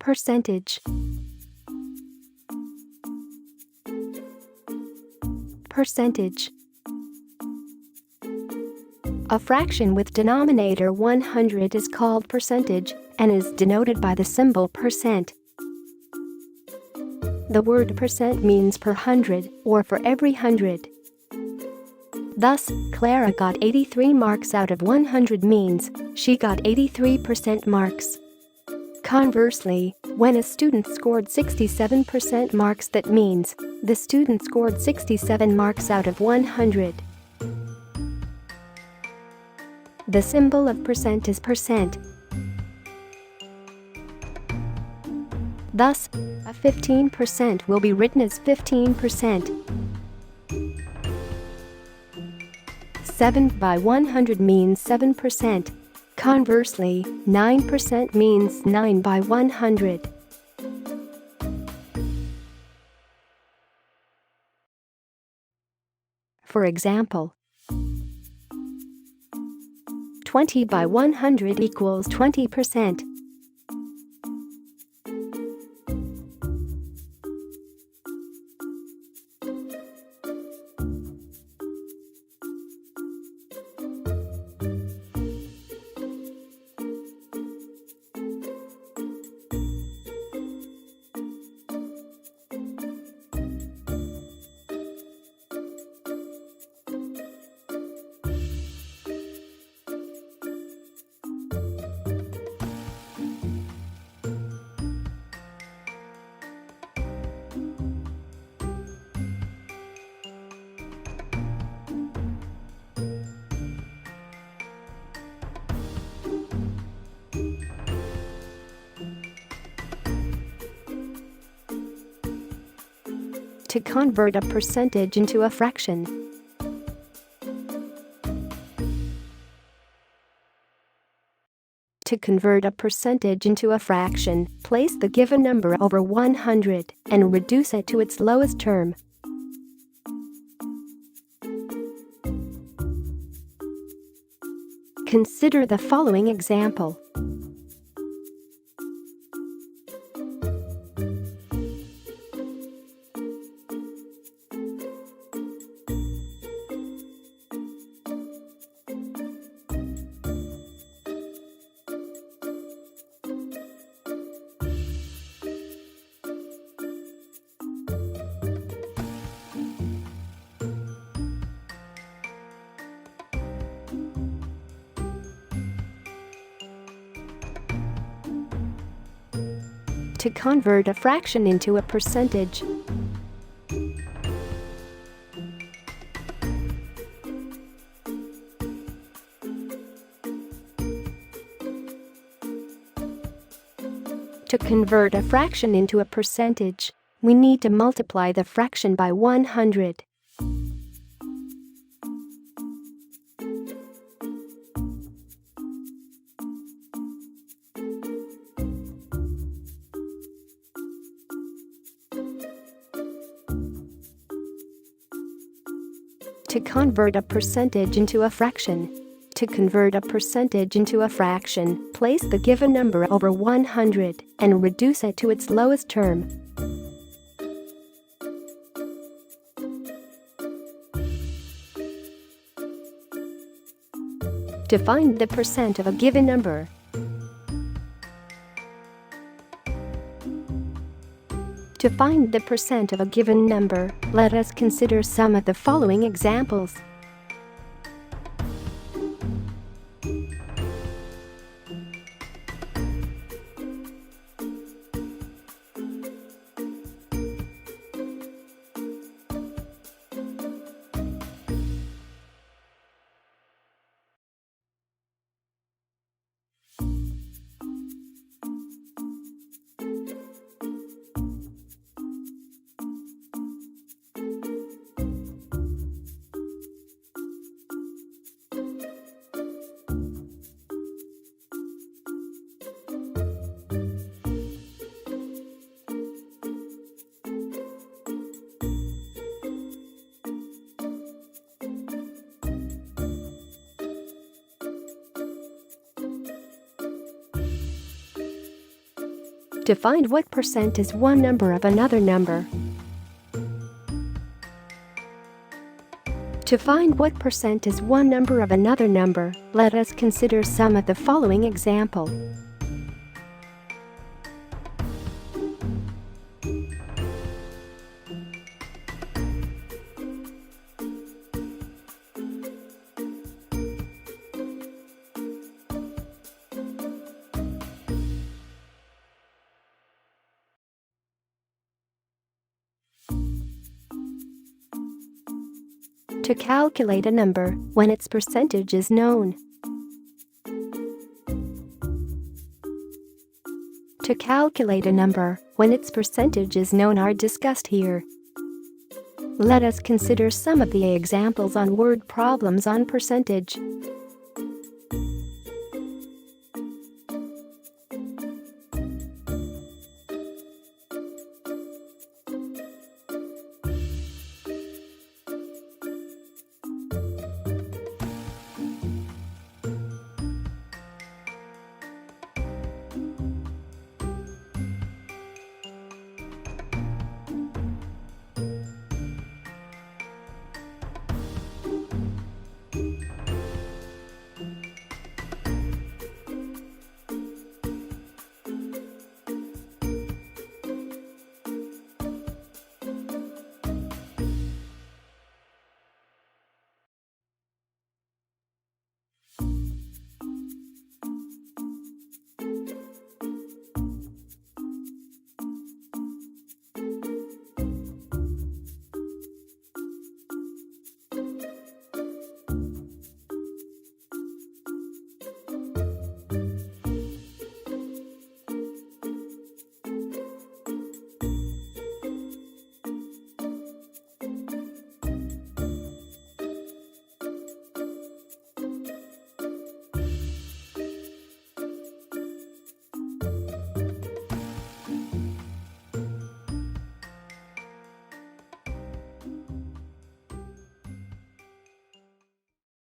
Percentage. Percentage. A fraction with denominator 100 is called percentage and is denoted by the symbol %. The word percent means per hundred or for every 100. Thus, Clara got 83 marks out of 100 means she got 83% marks. Conversely, when a student scored 67% marks, that means the student scored 67 marks out of 100. The symbol of percent is percent. Thus, a 15% will be written as 15%. 7 by 100 means 7%. Conversely, 9% means 9 by 100. For example, 20 by 100 equals 20%. To convert a percentage into a fraction. To convert a percentage into a fraction, place the given number over 100 and reduce it to its lowest term. Consider the following example. To convert a fraction into a percentage. To convert a fraction into a percentage, we need to multiply the fraction by 100. To convert a percentage into a fraction. To convert a percentage into a fraction, place the given number over 100 and reduce it to its lowest term. To find the percent of a given number. To find the percent of a given number, let us consider some of the following examples. To find what percent is one number of another number. To find what percent is one number of another number, let us consider some of the following example. To calculate a number when its percentage is known. To calculate a number when its percentage is known are discussed here. Let us consider some of the examples on word problems on percentage.